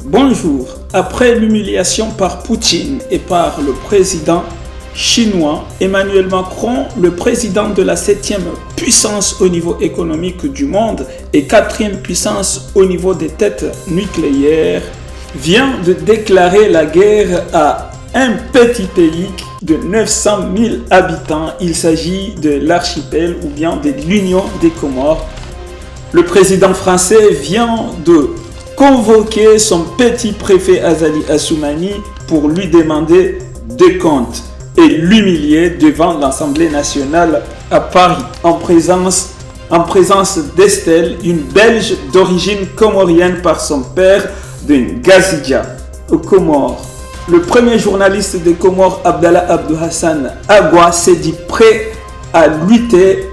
Bonjour. Après l'humiliation par Poutine et par le président chinois, Emmanuel Macron, le président de la 7e puissance au niveau économique du monde et 4e puissance au niveau des têtes nucléaires, vient de déclarer la guerre à un petit pays de 900 000 habitants. Il s'agit de l'archipel ou bien de l'Union des Comores. Le président français vient de convoquer son petit préfet Azali Assoumani pour lui demander des comptes et l'humilier devant l'Assemblée nationale à Paris en présence d'Estelle, une Belge d'origine comorienne par son père de Ngazidia aux Comores. Le premier journaliste des Comores, Abdallah Abdou Hassan Agua, s'est dit prêt à lutter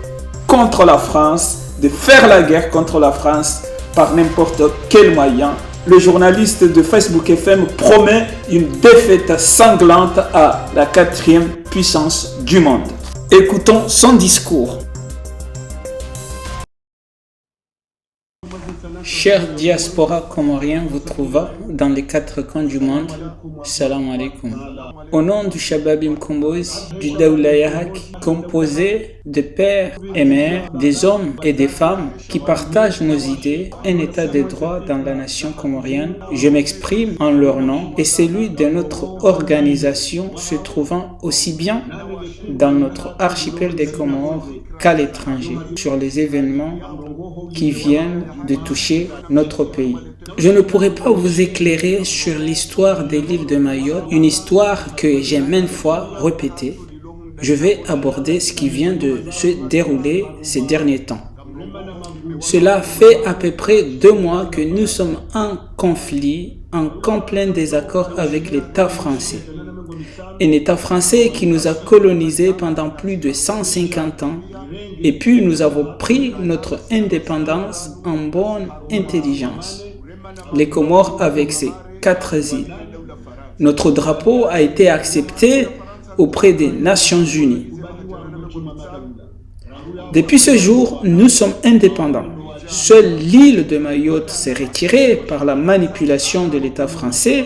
contre la France, de faire la guerre contre la France par n'importe quel moyen. Le journaliste de Facebook FM promet une défaite sanglante à la 4e puissance du monde. Écoutons son discours. Chère diaspora comorien vous trouva dans les 4 coins du monde, salam alaikum. Au nom du Shababim Kombozi, du Daoula Yahak, composé de pères et mères, des hommes et des femmes qui partagent nos idées, un état de droit dans la nation comorienne, je m'exprime en leur nom et celui de notre organisation se trouvant aussi bien dans notre archipel des Comores qu'à l'étranger sur les événements qui viennent de toucher notre pays. Je ne pourrai pas vous éclairer sur l'histoire de l'île de Mayotte, une histoire que j'ai maintes fois répétée. Je vais aborder ce qui vient de se dérouler ces derniers temps. Cela fait à peu près 2 mois que nous sommes en conflit, en plein désaccord avec l'État français. Un État français qui nous a colonisés pendant plus de 150 ans et puis nous avons pris notre indépendance en bonne intelligence. Les Comores avec ses 4 îles. Notre drapeau a été accepté auprès des Nations Unies. Depuis ce jour, nous sommes indépendants. Seule l'île de Mayotte s'est retirée par la manipulation de l'État français,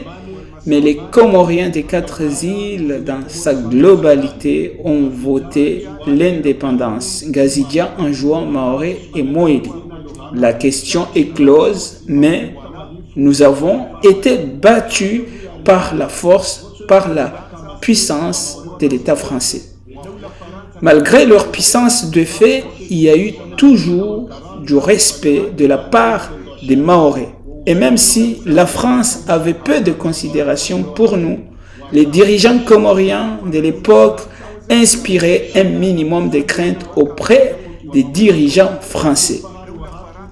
mais les Comoriens des 4 îles, dans sa globalité, ont voté l'indépendance. Ngazidia, Anjouan, Maoré et Moéli. La question est close, mais nous avons été battus par la force, par la puissance de l'État français. Malgré leur puissance de fait, il y a eu toujours du respect de la part des Maorés. Et même si la France avait peu de considération pour nous, les dirigeants comoriens de l'époque inspiraient un minimum de crainte auprès des dirigeants français.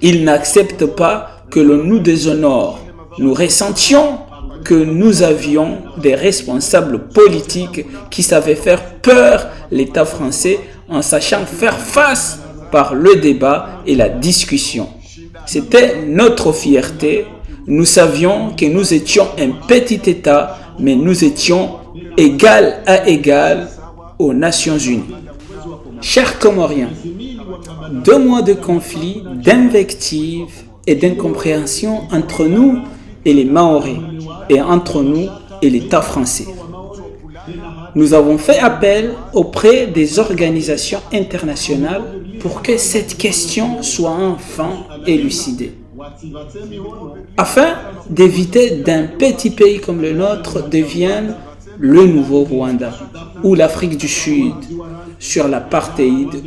Ils n'acceptent pas que l'on nous déshonore. Nous ressentions que nous avions des responsables politiques qui savaient faire peur l'État français en sachant faire face par le débat et la discussion. C'était notre fierté. Nous savions que nous étions un petit État, mais nous étions égal à égal aux Nations Unies. Chers Comoriens, 2 mois de conflit, d'invectives et d'incompréhension entre nous et les Maorés, et entre nous et l'État français. Nous avons fait appel auprès des organisations internationales pour que cette question soit enfin élucidée, afin d'éviter d'un petit pays comme le nôtre devienne le nouveau Rwanda, ou l'Afrique du Sud, sur l'apartheid,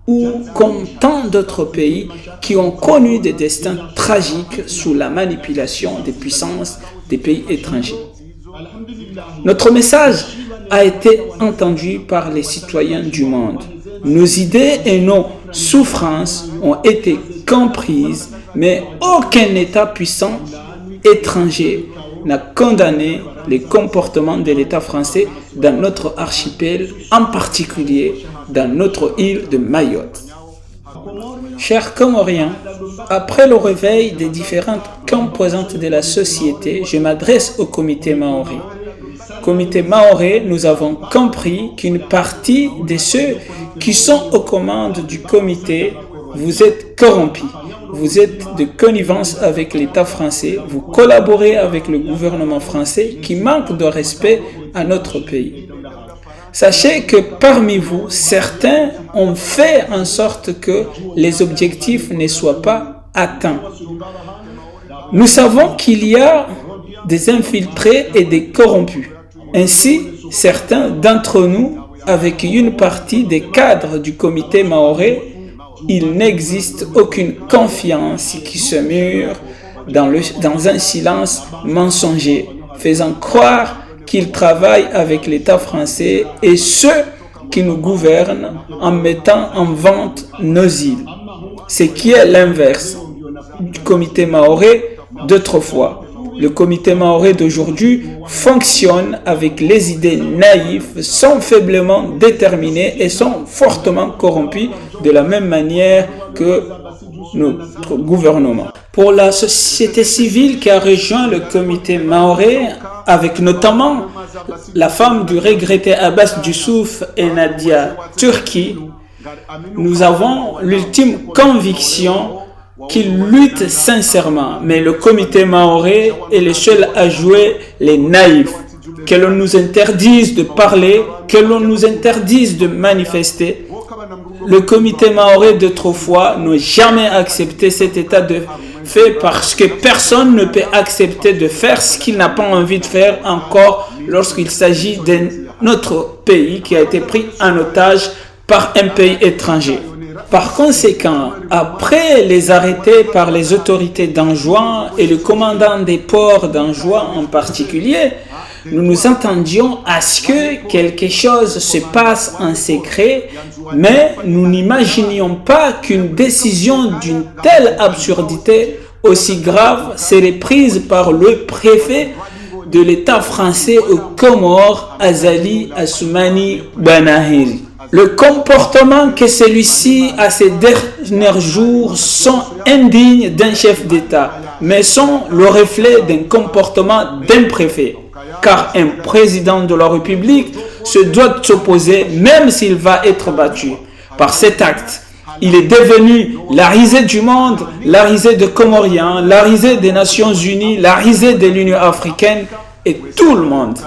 ou comme tant d'autres pays qui ont connu des destins tragiques sous la manipulation des puissances des pays étrangers. Notre message a été entendu par les citoyens du monde. Nos idées et nos souffrances ont été comprises, mais aucun État puissant étranger n'a condamné les comportements de l'État français dans notre archipel, en particulier dans notre île de Mayotte. Chers Comoriens, après le réveil des différentes composantes de la société, je m'adresse au comité Maoré. Comité Maoré, nous avons compris qu'une partie de ceux qui sont aux commandes du comité vous êtes corrompus. Vous êtes de connivence avec l'État français. Vous collaborez avec le gouvernement français qui manque de respect à notre pays. Sachez que parmi vous, certains ont fait en sorte que les objectifs ne soient pas atteints. Nous savons qu'il y a des infiltrés et des corrompus. Ainsi, certains d'entre nous, avec une partie des cadres du comité mahorais, il n'existe aucune confiance qui se mure dans un silence mensonger, faisant croire qu'ils travaillent avec l'État français et ceux qui nous gouvernent en mettant en vente nos îles. Ce qui est l'inverse du comité mahorais d'autrefois. Le comité mahorais d'aujourd'hui fonctionne avec les idées naïves, sont faiblement déterminés et sont fortement corrompus de la même manière que notre gouvernement. Pour la société civile qui a rejoint le comité mahorais, avec notamment la femme du regretté Abbas Dussouf et Nadia Turki, nous avons l'ultime conviction qu'ils luttent sincèrement, mais le comité mahorais est le seul à jouer les naïfs. Que l'on nous interdise de parler, que l'on nous interdise de manifester. Le comité mahorais d'autrefois n'a jamais accepté cet état de fait parce que personne ne peut accepter de faire ce qu'il n'a pas envie de faire encore lorsqu'il s'agit de notre pays qui a été pris en otage par un pays étranger. Par conséquent, après les arrêtés par les autorités d'Anjouan et le commandant des ports d'Anjouan en particulier, nous nous attendions à ce que quelque chose se passe en secret, mais nous n'imaginions pas qu'une décision d'une telle absurdité aussi grave serait prise par le préfet de l'État français aux Comores, Azali Assoumani Banahiri. Le comportement que celui-ci a ces derniers jours sont indignes d'un chef d'État, mais sont le reflet d'un comportement d'un préfet. Car un président de la République se doit s'opposer même s'il va être battu. Par cet acte, il est devenu la risée du monde, la risée des Comoriens, la risée des Nations Unies, la risée de l'Union africaine et tout le monde.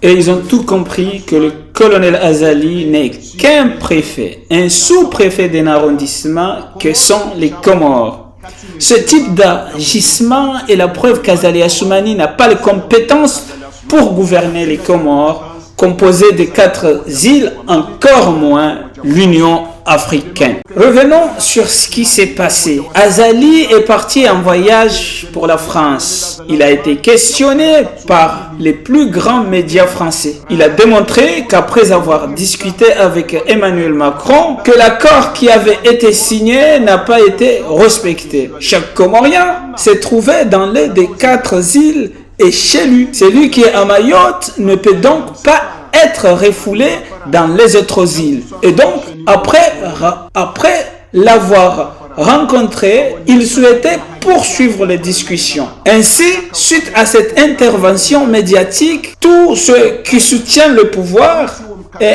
Et ils ont tout compris que le colonel Azali n'est qu'un préfet, un sous-préfet d'un arrondissement que sont les Comores. Ce type d'agissement est la preuve qu'Azali Assoumani n'a pas les compétences pour gouverner les Comores, composées de 4 îles, encore moins l'Union africaine. Revenons sur ce qui s'est passé. Azali est parti en voyage pour la France. Il a été questionné par les plus grands médias français. Il a démontré qu'après avoir discuté avec Emmanuel Macron, que l'accord qui avait été signé n'a pas été respecté. Chaque Comorien s'est trouvé dans l'une des 4 îles et chez lui. Celui qui est à Mayotte ne peut donc pas être refoulé dans les autres îles. Et donc, après l'avoir rencontré, il souhaitait poursuivre les discussions. Ainsi, suite à cette intervention médiatique, tous ceux qui soutiennent le pouvoir et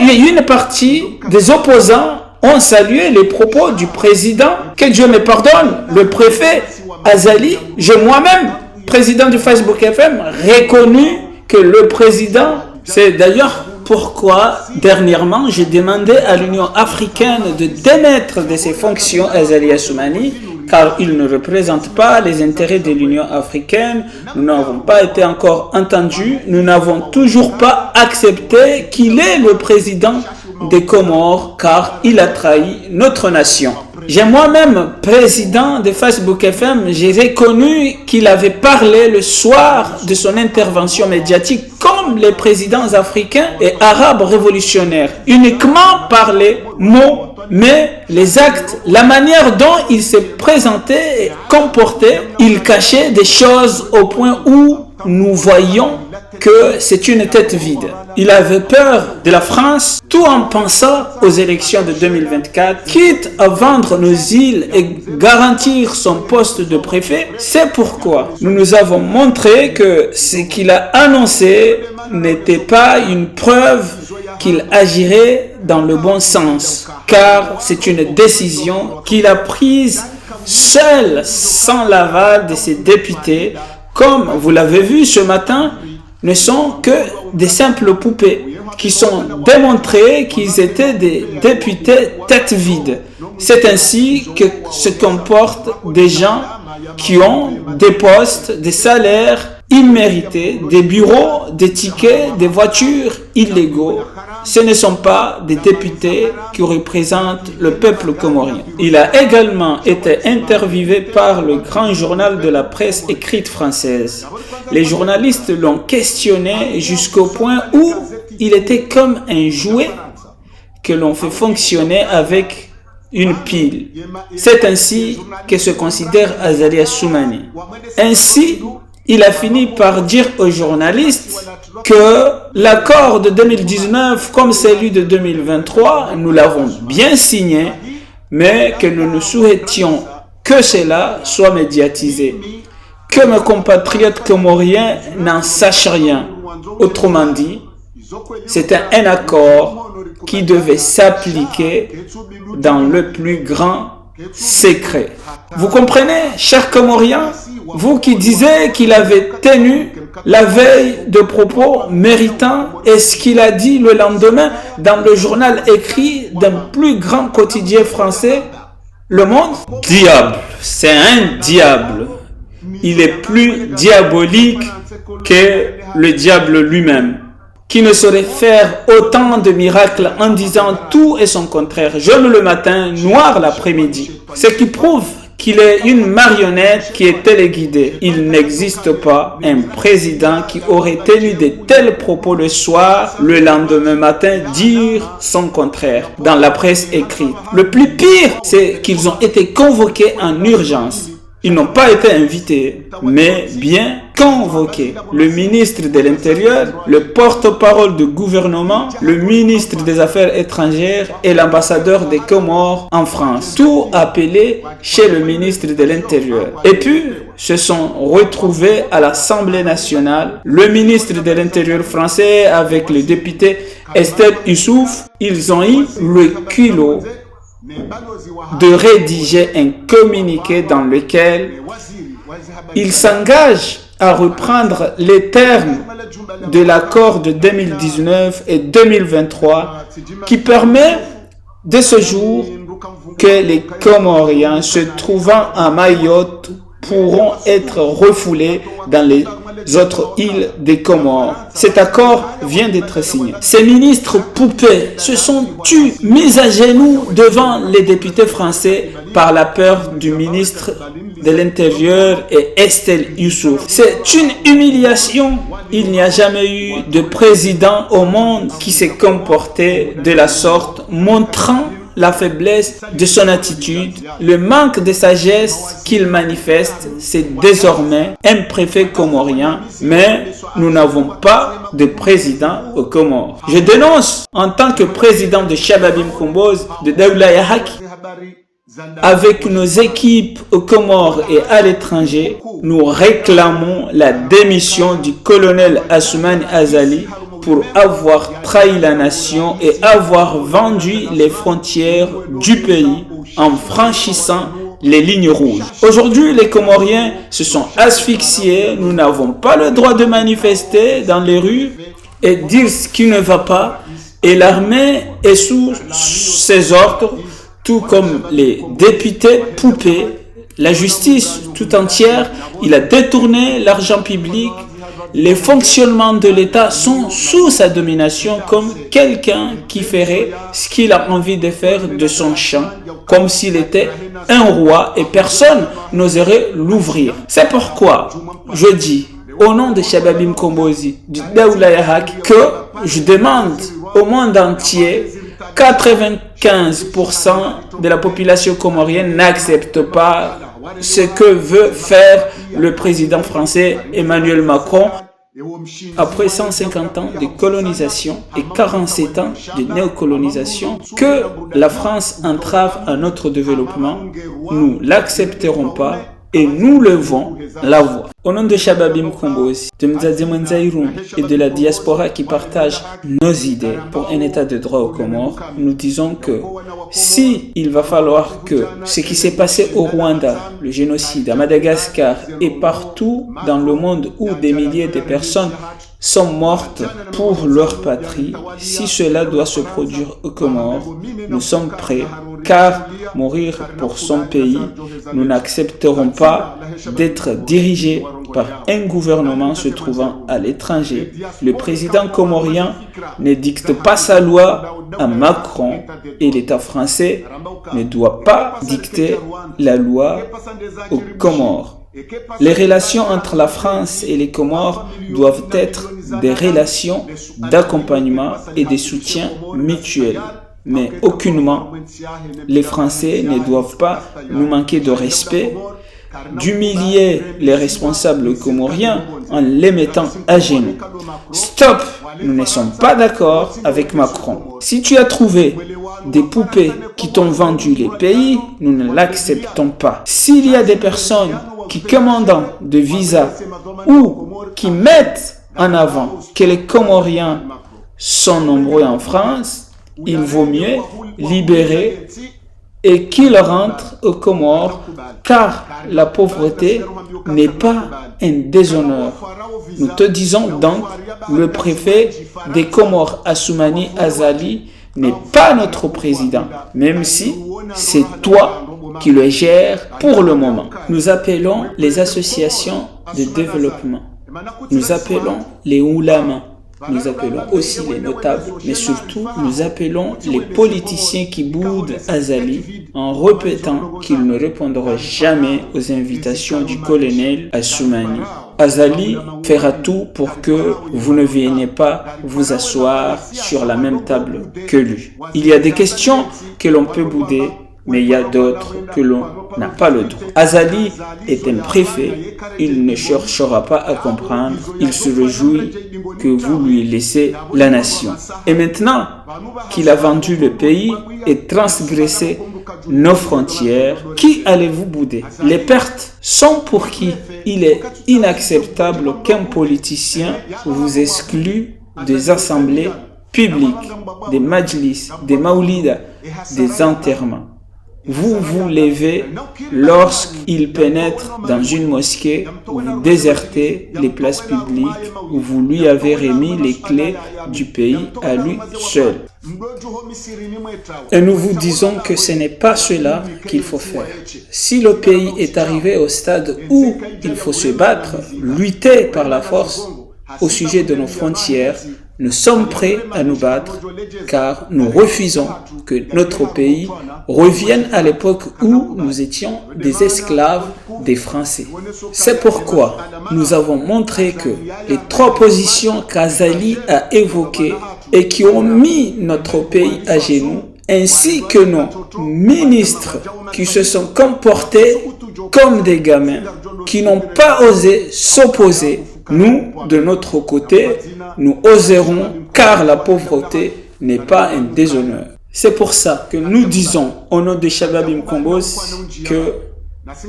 une partie des opposants ont salué les propos du président, que Dieu me pardonne, le préfet Azali. J'ai moi-même, président du Facebook FM, reconnu que le président, c'est d'ailleurs pourquoi dernièrement j'ai demandé à l'Union africaine de démettre de ses fonctions Azali Assoumani, car il ne représente pas les intérêts de l'Union africaine. Nous n'avons pas été encore entendus, nous n'avons toujours pas accepté qu'il est le président des Comores, car il a trahi notre nation. J'ai moi-même, président de Facebook FM, j'ai reconnu qu'il avait parlé le soir de son intervention médiatique comme les présidents africains et arabes révolutionnaires. Uniquement parler, mots, mais les actes, la manière dont il s'est présenté et comporté, il cachait des choses au point où nous voyons que c'est une tête vide. Il avait peur de la France, tout en pensant aux élections de 2024, quitte à vendre nos îles et garantir son poste de préfet. C'est pourquoi nous nous avons montré que ce qu'il a annoncé n'était pas une preuve qu'il agirait dans le bon sens. car c'est une décision qu'il a prise seul, sans l'aval de ses députés. Comme vous l'avez vu ce matin, ne sont que des simples poupées qui sont démontrées qu'ils étaient des députés tête vide. C'est ainsi que se comportent des gens qui ont des postes, des salaires immérités, des bureaux, des tickets, des voitures illégaux. Ce ne sont pas des députés qui représentent le peuple comorien. Il a également été interviewé par le grand journal de la presse écrite française. Les journalistes l'ont questionné jusqu'au point où il était comme un jouet que l'on fait fonctionner avec une pile. C'est ainsi que se considère Azali Assoumani. Ainsi, il a fini par dire aux journalistes que l'accord de 2019 comme celui de 2023, nous l'avons bien signé, mais que nous souhaitions que cela soit médiatisé, que mes compatriotes comoriens n'en sachent rien. Autrement dit, c'était un accord qui devait s'appliquer dans le plus grand secret. Vous comprenez, chers Comoriens, vous qui disiez qu'il avait tenu la veille de propos méritants et ce qu'il a dit le lendemain dans le journal écrit d'un plus grand quotidien français, Le Monde? Diable, c'est un diable. Il est plus diabolique que le diable lui-même, qui ne saurait faire autant de miracles en disant tout et son contraire, jaune le matin, noir l'après-midi. Ce qui prouve qu'il est une marionnette qui est téléguidée. Il n'existe pas un président qui aurait tenu de tels propos le soir, le lendemain matin, dire son contraire dans la presse écrite. Le plus pire, c'est qu'ils ont été convoqués en urgence. Ils n'ont pas été invités, mais bien convoqués. Le ministre de l'Intérieur, le porte-parole du gouvernement, le ministre des Affaires étrangères et l'ambassadeur des Comores en France. Tout appelé chez le ministre de l'Intérieur. Et puis, se sont retrouvés à l'Assemblée nationale. Le ministre de l'Intérieur français avec le député Estelle Youssouf, ils ont eu le culot de rédiger un communiqué dans lequel il s'engage à reprendre les termes de l'accord de 2019 et 2023 qui permet de ce jour que les Comoriens se trouvant à Mayotte pourront être refoulés dans les autres îles des Comores. Cet accord vient d'être signé. Ces ministres poupées se sont tus, mis à genoux devant les députés français par la peur du ministre de l'Intérieur et Estelle Youssouf. C'est une humiliation. Il n'y a jamais eu de président au monde qui s'est comporté de la sorte, montrant la faiblesse de son attitude, le manque de sagesse qu'il manifeste. C'est désormais un préfet comorien, mais nous n'avons pas de président aux Comores. Je dénonce en tant que président de Shababim Komboz, de Daoula Yahak, avec nos équipes aux Comores et à l'étranger, nous réclamons la démission du colonel Assoumani Azali pour avoir trahi la nation et avoir vendu les frontières du pays en franchissant les lignes rouges. Aujourd'hui, les Comoriens se sont asphyxiés. Nous n'avons pas le droit de manifester dans les rues et dire ce qui ne va pas. Et l'armée est sous ses ordres, tout comme les députés poupées. La justice tout entière, il a détourné l'argent public. Les fonctionnements de l'État sont sous sa domination comme quelqu'un qui ferait ce qu'il a envie de faire de son champ, comme s'il était un roi et personne n'oserait l'ouvrir. C'est pourquoi je dis, au nom de Shababim Kombozi, du Daoula Yahak, que je demande au monde entier, 95% de la population comorienne n'accepte pas ce que veut faire le président français Emmanuel Macron après 150 ans de colonisation et 47 ans de néocolonisation. Que la France entrave à notre développement, nous l'accepterons pas et nous levons la voix. Au nom de Shababim Kombos, de Mzadze Mwenzaïroum et de la diaspora qui partage nos idées pour un état de droit aux Comores, nous disons que si il va falloir que ce qui s'est passé au Rwanda, le génocide à Madagascar et partout dans le monde où des milliers de personnes sont mortes pour leur patrie, si cela doit se produire aux Comores, nous sommes prêts, car mourir pour son pays, nous n'accepterons pas d'être dirigés par un gouvernement se trouvant à l'étranger. Le président comorien ne dicte pas sa loi à Macron et l'État français ne doit pas dicter la loi aux Comores. Les relations entre la France et les Comores doivent être des relations d'accompagnement et de soutien mutuel. Mais aucunement, les Français ne doivent pas nous manquer de respect, d'humilier les responsables comoriens en les mettant à genoux. Stop! Nous ne sommes pas d'accord avec Macron. Si tu as trouvé des poupées qui t'ont vendu les pays, nous ne l'acceptons pas. S'il y a des personnes qui commandent de visas ou qui mettent en avant que les Comoriens sont nombreux en France, il vaut mieux libérer et qu'ils rentrent aux Comores, car la pauvreté n'est pas un déshonneur. Nous te disons donc, le préfet des Comores, Assoumani Azali, n'est pas notre président, même si c'est toi qui le gères pour le moment. Nous appelons les associations de développement, nous appelons les oulamas, nous appelons aussi les notables, mais surtout nous appelons les politiciens qui boudent Azali en répétant qu'ils ne répondront jamais aux invitations du colonel Assoumani. Azali fera tout pour que vous ne veniez pas vous asseoir sur la même table que lui. Il y a des questions que l'on peut bouder, mais il y a d'autres que l'on n'a pas le droit. Azali est un préfet, il ne cherchera pas à comprendre, il se réjouit que vous lui laissez la nation. Et maintenant qu'il a vendu le pays et transgressé nos frontières, qui allez-vous bouder? Les pertes sont pour qui? Il est inacceptable qu'un politicien vous exclue des assemblées publiques, des majlis, des maoulidas, des enterrements. Vous vous levez lorsqu'il pénètre dans une mosquée, vous désertez les places publiques où vous lui avez remis les clés du pays à lui seul. Et nous vous disons que ce n'est pas cela qu'il faut faire. Si le pays est arrivé au stade où il faut se battre, lutter par la force au sujet de nos frontières, nous sommes prêts à nous battre car nous refusons que notre pays revienne à l'époque où nous étions des esclaves des Français. C'est pourquoi nous avons montré que les trois positions qu'Azali a évoquées et qui ont mis notre pays à genoux, ainsi que nos ministres qui se sont comportés comme des gamins, qui n'ont pas osé s'opposer, nous, de notre côté, nous oserons, car la pauvreté n'est pas un déshonneur. C'est pour ça que nous disons, au nom de Shababim Kombos, que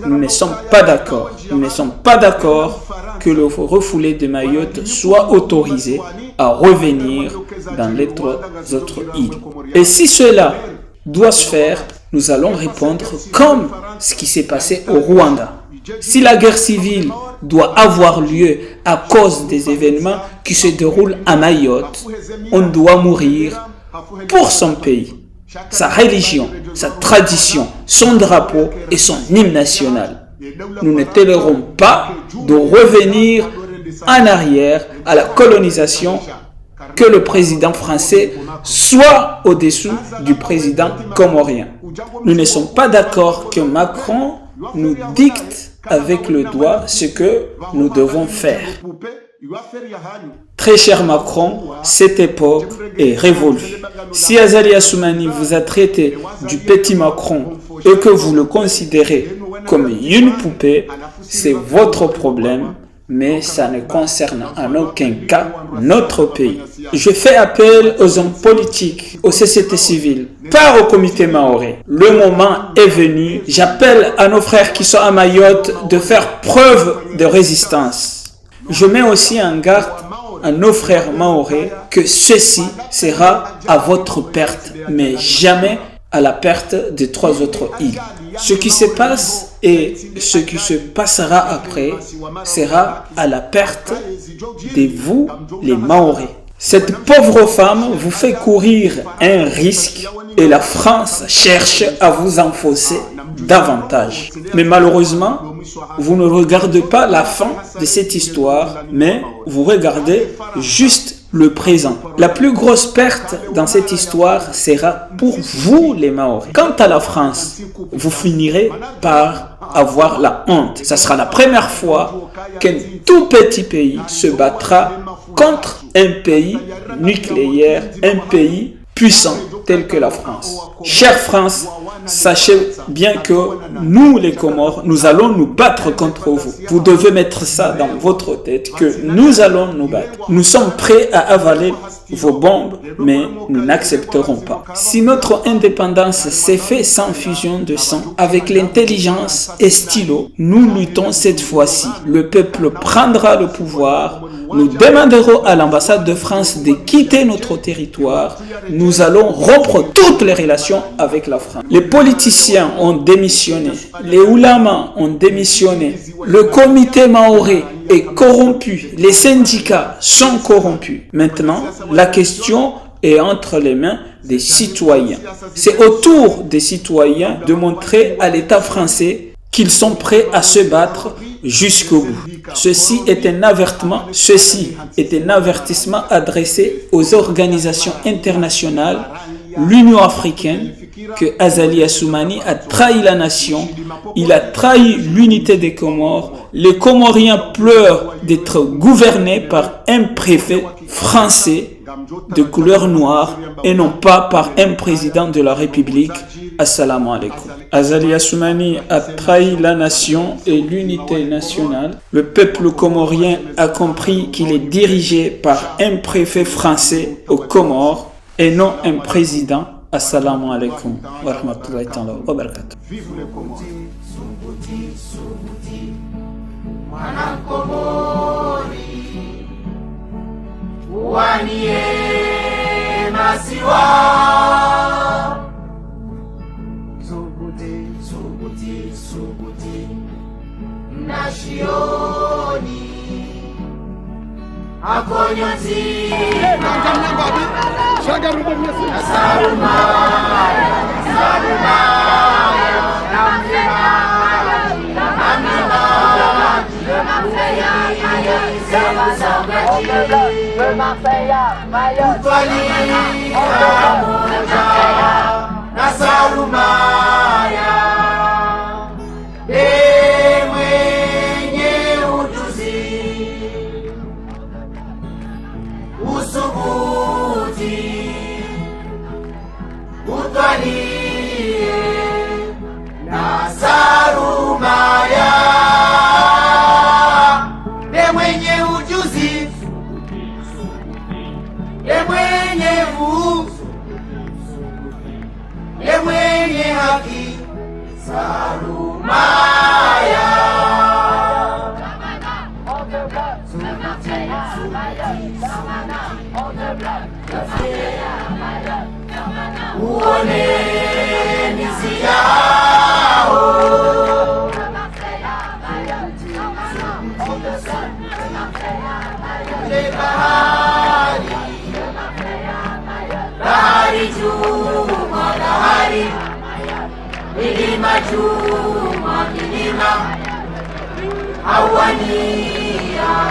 nous ne sommes pas d'accord. Nous ne sommes pas d'accord que le refoulé de Mayotte soit autorisé à revenir dans les trois autres îles. Et si cela doit se faire, nous allons répondre comme ce qui s'est passé au Rwanda. Si la guerre civile doit avoir lieu à cause des événements qui se déroulent à Mayotte, on doit mourir pour son pays, sa religion, sa tradition, son drapeau et son hymne national. Nous ne tolérons pas de revenir en arrière à la colonisation, que le président français soit au-dessous du président comorien. Nous ne sommes pas d'accord que Macron nous dicte avec le doigt ce que nous devons faire. Très cher Macron, cette époque est révolue. Si Azali Assoumani vous a traité du petit Macron et que vous le considérez comme une poupée, c'est votre problème. mais ça ne concerne en aucun cas notre pays. Je fais appel aux hommes politiques, aux sociétés civiles, pas au comité mahorais. Le moment est venu. J'appelle à nos frères qui sont à Mayotte de faire preuve de résistance. Je mets aussi en garde à nos frères mahorais que ceci sera à votre perte, mais jamais à la perte des 3 autres îles. Ce qui se passe et ce qui se passera après sera à la perte de vous, les Mahorais. Cette pauvre femme vous fait courir un risque et la France cherche à vous enfoncer davantage. Mais malheureusement, vous ne regardez pas la fin de cette histoire, mais vous regardez juste le présent. La plus grosse perte dans cette histoire sera pour vous les Mahorais. Quant à la France, vous finirez par avoir la honte. Ça sera la première fois qu'un tout petit pays se battra contre un pays nucléaire, un pays puissant tel que la France. Chère France, sachez bien que nous, les Comores, nous allons nous battre contre vous. Vous devez mettre ça dans votre tête, que nous allons nous battre. Nous sommes prêts à avaler vos bombes, mais nous n'accepterons pas. Si notre indépendance s'est faite sans fusion de sang, avec l'intelligence et stylo, nous luttons cette fois-ci. Le peuple prendra le pouvoir. Nous demanderons à l'ambassade de France de quitter notre territoire. Nous allons rompre toutes les relations avec la France. Les politiciens ont démissionné. Les oulamas ont démissionné. Le comité mahorais est corrompu. Les syndicats sont corrompus. Maintenant, la question est entre les mains des citoyens. C'est au tour des citoyens de montrer à l'État français qu'ils sont prêts à se battre jusqu'au bout. Ceci est un avertissement adressé aux organisations internationales, l'Union africaine, que Azali Assoumani a trahi la nation, il a trahi l'unité des Comores. Les Comoriens pleurent d'être gouvernés par un préfet français de couleur noire et non pas par un président de la République. Assalamu alaikum. Azali Assoumani a trahi la nation et l'unité nationale. Le peuple comorien a compris qu'il est dirigé par un préfet français aux Comores et non un président. Assalamu alaikum wa rahmatullahi wa barakatuh. Vive les Comores. Mwanakomori uwanie masiwa Subuti Nashioni Akonyonzi Milima Awania